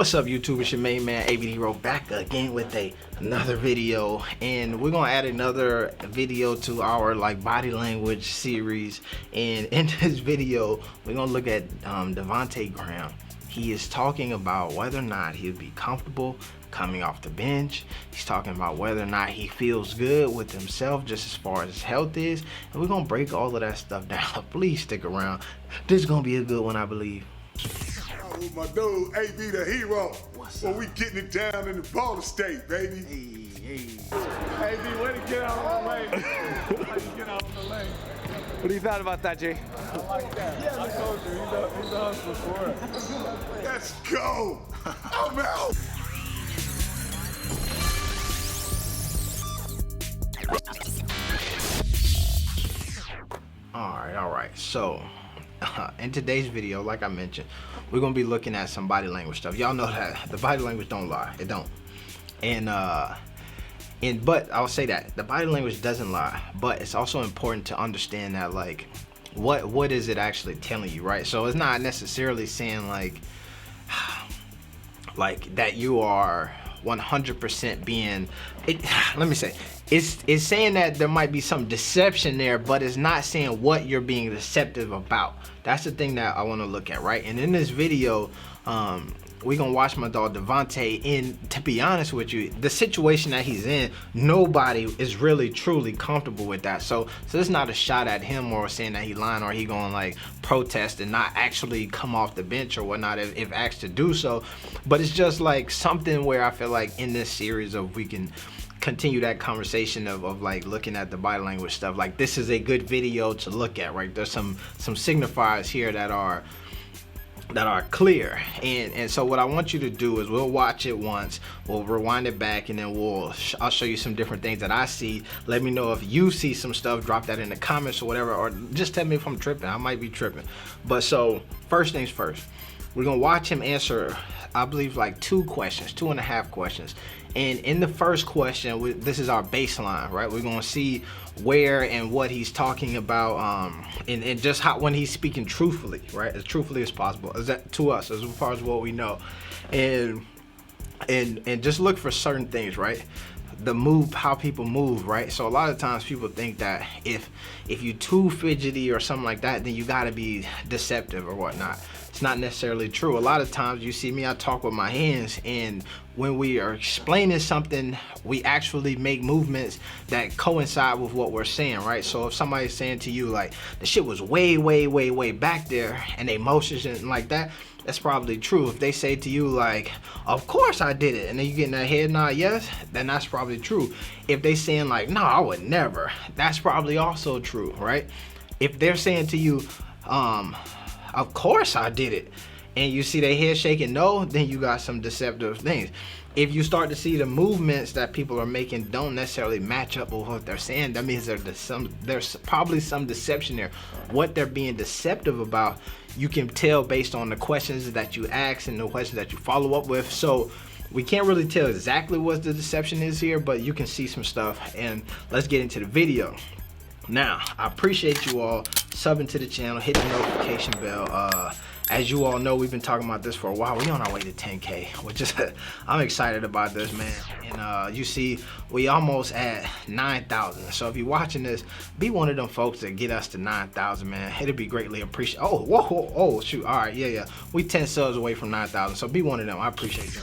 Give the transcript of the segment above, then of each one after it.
What's up, YouTube? It's your main man ABD Hero back again with another video, and we're gonna add another video to our body language series. And in this video, we're gonna look at Devonte Graham. He is talking about whether or not he'll be comfortable coming off the bench. He's talking about whether or not he feels good with himself, just as far as his health is. And we're gonna break all of that stuff down. Please stick around. This is gonna be a good one, I believe. With my dude, AB the Hero. What's well, up? we getting it down in the Ball State, baby. AB, way to get out on the lane. How you get out on the lane? What do you thought about that, Jay? I like that. Yeah, I told you, he's a hustler for it. Let's go. I'm out. All right. So, in today's video, like I mentioned, we're gonna be looking at some body language stuff. Y'all know that the body language don't lie. It don't. But I'll say that the body language doesn't lie. But it's also important to understand that what is it actually telling you, right? So it's not necessarily saying like that you are 100% being it. Let me say, it's saying that there might be some deception there, but it's not saying what you're being deceptive about. That's the thing that I want to look at, right? And in this video, we're gonna watch my dog Devonte. And to be honest with you, the situation that he's in, nobody is really truly comfortable with that. So it's not a shot at him or saying that he lying or he gonna protest and not actually come off the bench or whatnot if asked to do so. But it's just something where I feel like in this series of we can continue that conversation of looking at the body language stuff. This is a good video to look at, right? There's some signifiers here that are clear, and so what I want you to do is we'll watch it once, we'll rewind it back, and then I'll show you some different things that I see. Let me know if you see some stuff, drop that in the comments or whatever, or just tell me if I'm tripping. I might be tripping. But so first things first, we're gonna watch him answer, I believe, 2.5 questions. And in the first question, this is our baseline, right? We're gonna see where and what he's talking about, and just how when he's speaking truthfully, right? As truthfully as possible, as that to us, as far as what we know, and just look for certain things, right? The move, how people move, right? So a lot of times people think that if you too fidgety or something like that, then you gotta be deceptive or whatnot. It's not necessarily true. A lot of times you see me, I talk with my hands, and when we are explaining something, we actually make movements that coincide with what we're saying, right? So if somebody's saying to you the shit was way back there and they motions and like that, that's probably true. If they say to you of course I did it, and then you getting that head nod yes, then that's probably true. If they saying no, I would never, that's probably also true, right? If they're saying to you of course I did it, and you see their head shaking no, then you got some deceptive things. If you start to see the movements that people are making don't necessarily match up with what they're saying, that means there's probably some deception there. What they're being deceptive about, you can tell based on the questions that you ask and the questions that you follow up with. So we can't really tell exactly what the deception is here, but you can see some stuff. And let's get into the video. Now, I appreciate you all subbing to the channel, hit the notification bell. As you all know, we've been talking about this for a while. We're on our way to 10K, which is, I'm excited about this, man. And you see, we almost at 9,000. So if you're watching this, be one of them folks that get us to 9,000, man. It'd be greatly appreciated. Oh, whoa, oh, shoot. All right, yeah. We 10 subs away from 9,000. So be one of them. I appreciate you.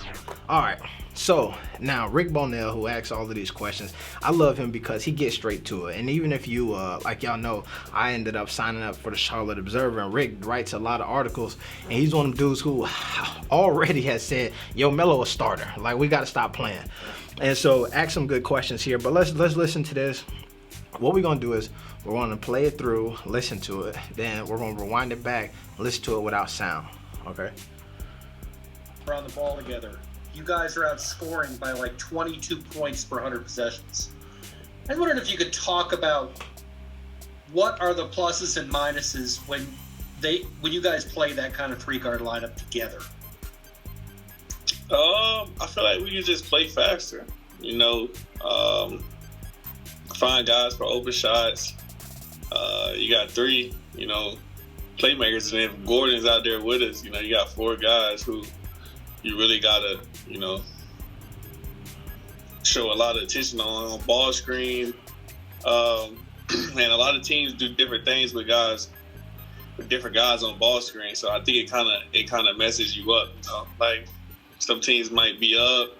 All right. So now Rick Bonnell, who asks all of these questions, I love him because he gets straight to it. And even if you, like y'all know, I ended up signing up for the Charlotte Observer, and Rick writes a lot of articles, and he's one of them dudes who already has said, yo, Melo a starter. We got to stop playing. And so ask some good questions here, but let's listen to this. What we're going to do is we're going to play it through, listen to it, then we're going to rewind it back, listen to it without sound, okay? We're on the ball together. You guys are outscoring by 22 points per 100 possessions. I was wondering if you could talk about what are the pluses and minuses when you guys play that kind of three-guard lineup together. I feel like we can just play faster. Find guys for open shots. You got three, playmakers, and if Gordon's out there with us, you got four guys who you really gotta, show a lot of attention on ball screen. And a lot of teams do different things with different guys on ball screen. So I think it kind of messes you up. Like some teams might be up,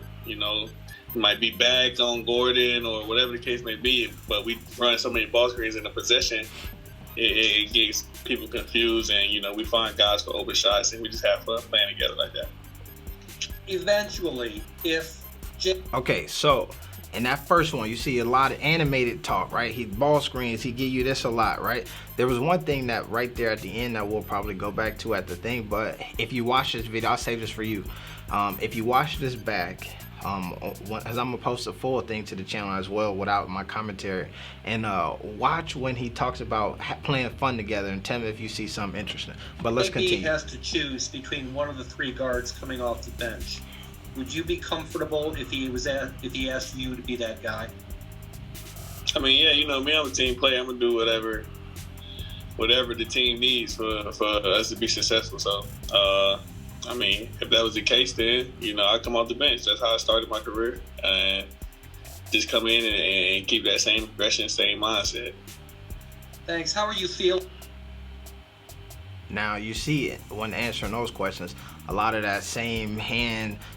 might be backed on Gordon or whatever the case may be. But we run so many ball screens in the possession, it gets people confused, and we find guys for open shots, and we just have fun playing together like that. Eventually, Okay, so in that first one, you see a lot of animated talk, right? He ball screens, he give you this a lot, right? There was one thing that right there at the end that we'll probably go back to at the thing, but if you watch this video, I'll save this for you. If you watch this back, because I'm gonna post a full thing to the channel as well without my commentary, and watch when he talks about playing fun together, and tell me if you see something interesting. But let's continue. He has to choose between one of the three guards coming off the bench. Would you be comfortable if he asked you to be that guy? I mean, yeah, me, I'm a team player. I'm gonna do whatever the team needs for us to be successful. So, I mean, if that was the case, then I come off the bench. That's how I started my career, and just come in and keep that same aggression, same mindset. Thanks. How are you feeling? Now you see it when answering those questions, a lot of that same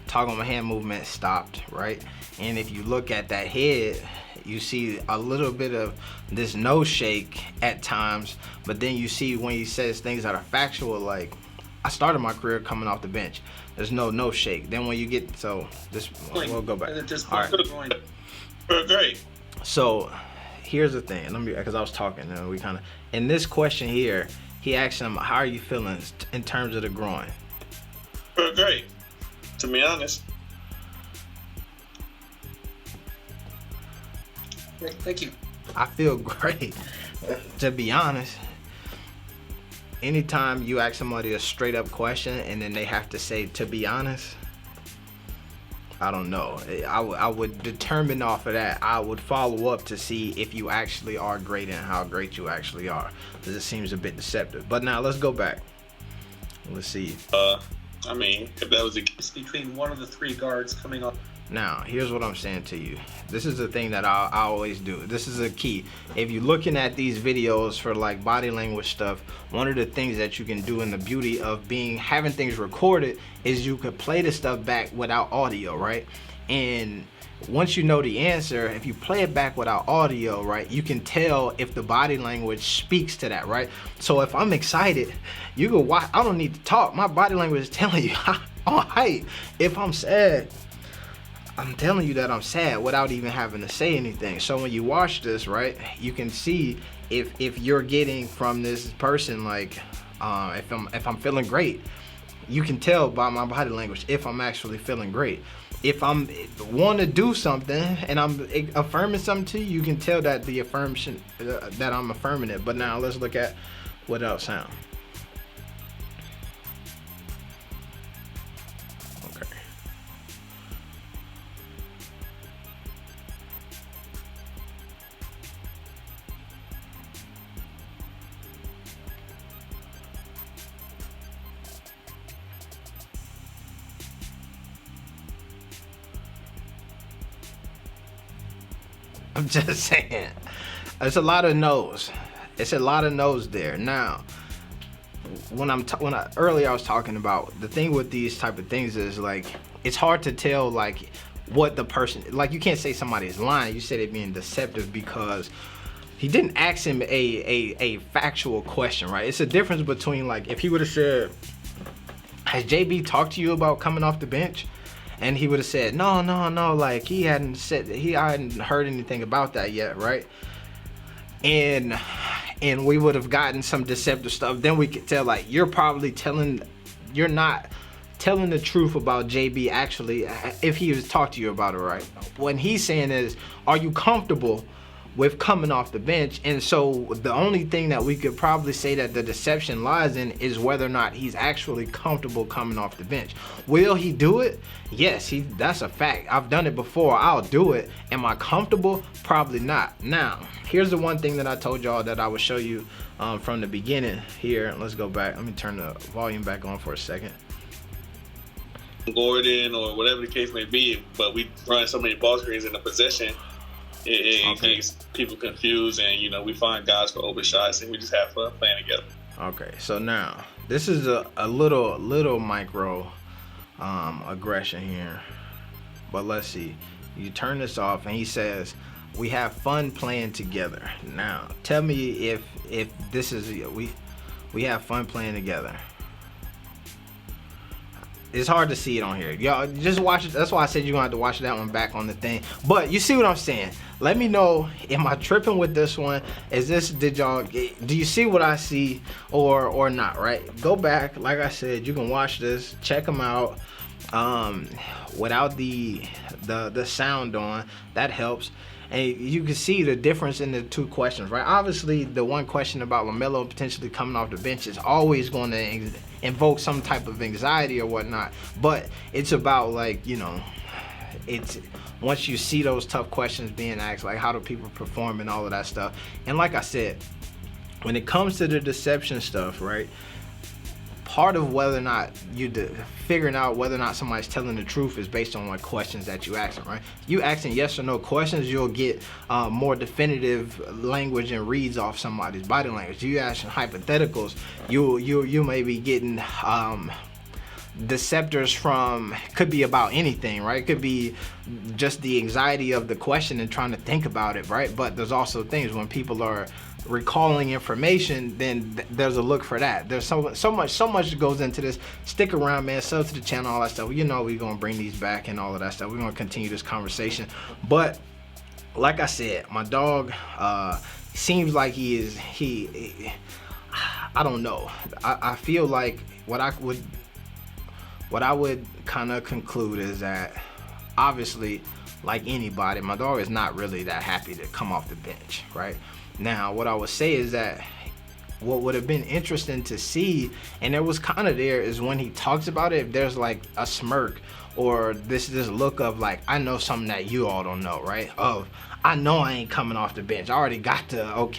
toggle my hand movement stopped, right? And if you look at that head, you see a little bit of this no shake at times, but then you see when he says things that are factual, like I started my career coming off the bench. There's no shake. Then when you get we'll go back. All right. Great. So here's the thing. Because I was talking and we kind of in this question here. He asked him, how are you feeling in terms of the groin? Great, to be honest. Great, thank you. I feel great, to be honest. Anytime you ask somebody a straight up question and then they have to say, to be honest, I don't know. I would determine off of that. I would follow up to see if you actually are great and how great you actually are. Because it seems a bit deceptive. But now let's go back. Let's see. I mean, if that was the case, between one of the three guards coming up. Now, here's what I'm saying to you. This is the thing that I always do. This is a key. If you're looking at these videos for like body language stuff, one of the things that you can do, and the beauty of having things recorded, is you could play the stuff back without audio, right? And once you know the answer, if you play it back without audio, right, you can tell if the body language speaks to that, right? So if I'm excited, you can watch. I don't need to talk. My body language is telling you I'm hype. If I'm sad, I'm telling you that I'm sad without even having to say anything. So when you watch this, right, you can see if you're getting from this person, like if I'm feeling great, you can tell by my body language if I'm actually feeling great. If I'm want to do something and I'm affirming something to you, you can tell that the affirmation that I'm affirming it. But now let's look at what else sound. I'm just saying, it's a lot of no's. It's a lot of no's there. Now, earlier I was talking about the thing with these type of things is like it's hard to tell like what the person, like you can't say somebody is lying. You said it being deceptive because he didn't ask him a factual question, right? It's a difference between like if he would have said, "Has JB talked to you about coming off the bench?" And he would have said, no, like I hadn't heard anything about that yet, right? And we would have gotten some deceptive stuff. Then we could tell like you're not telling the truth about JB actually if he was talked to you about it, right? What he's saying is, are you comfortable with coming off the bench? And so the only thing that we could probably say that the deception lies in is whether or not he's actually comfortable coming off the bench. Will he do it? Yes, that's a fact. I've done it before. I'll do it. Am I comfortable? Probably not. Now, here's the one thing that I told y'all that I would show you from the beginning here. Let's go back. Let me turn the volume back on for a second. Gordon or whatever the case may be, but we run so many ball screens in the possession, it makes people confused, and we find guys for open shots, and we just have fun playing together. Okay, so now this is a little micro aggression here, but let's see. You turn this off, and he says, "We have fun playing together." Now, tell me if this is we have fun playing together. It's hard to see it on here. Y'all just watch it. That's why I said you're gonna have to watch that one back on the thing. But you see what I'm saying? Let me know, am I tripping with this one? Do you see what I see or not, right? Go back, like I said, you can watch this, check them out without the sound on. That helps. And you can see the difference in the two questions, right? Obviously, the one question about LaMelo potentially coming off the bench is always going to invoke some type of anxiety or whatnot. But it's about, like, it's once you see those tough questions being asked, like how do people perform and all of that stuff. And like I said, when it comes to the deception stuff, right? Part of whether or not figuring out whether or not somebody's telling the truth is based on what questions that you ask them, right? You asking yes or no questions, you'll get more definitive language and reads off somebody's body language. You asking hypotheticals, you may be getting deceptors from, could be about anything, right? It could be just the anxiety of the question and trying to think about it, right? But there's also things when people are recalling information, then there's a look for that. There's so much goes into this. Stick around, man. Sub to the channel, all that stuff. We're gonna bring these back and all of that stuff. We're gonna continue this conversation. But like I said, my dog seems like I don't know. I feel like what I would kind of conclude is that, obviously, like anybody, my dog is not really that happy to come off the bench, right? Now, what I would say is that what would have been interesting to see, and it was kind of there, is when he talks about it, there's like a smirk or this look of like, I know something that you all don't know, right? Of, I know I ain't coming off the bench. I already got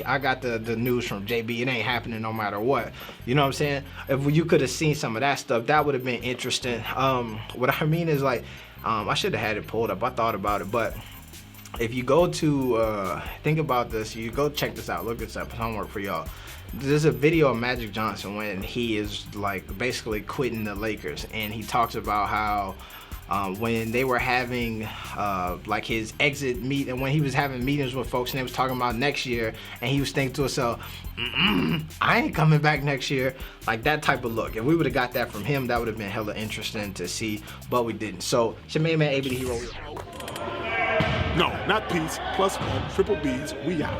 I got the news from JB. It ain't happening no matter what. You know what I'm saying? If you could have seen some of that stuff, that would have been interesting. What I mean is, like, I should have had it pulled up. I thought about it, but if you go to think about this, you go check this out, look this up. It's homework for y'all. There's a video of Magic Johnson when he is like basically quitting the Lakers, and he talks about how when they were having like his exit meet, and when he was having meetings with folks and they was talking about next year, and he was thinking to himself, I ain't coming back next year. Like that type of look. If we would have got that from him, that would have been hella interesting to see, but we didn't. So it's your main man, AB the Hero. No, not peace. +1, triple B's. We out.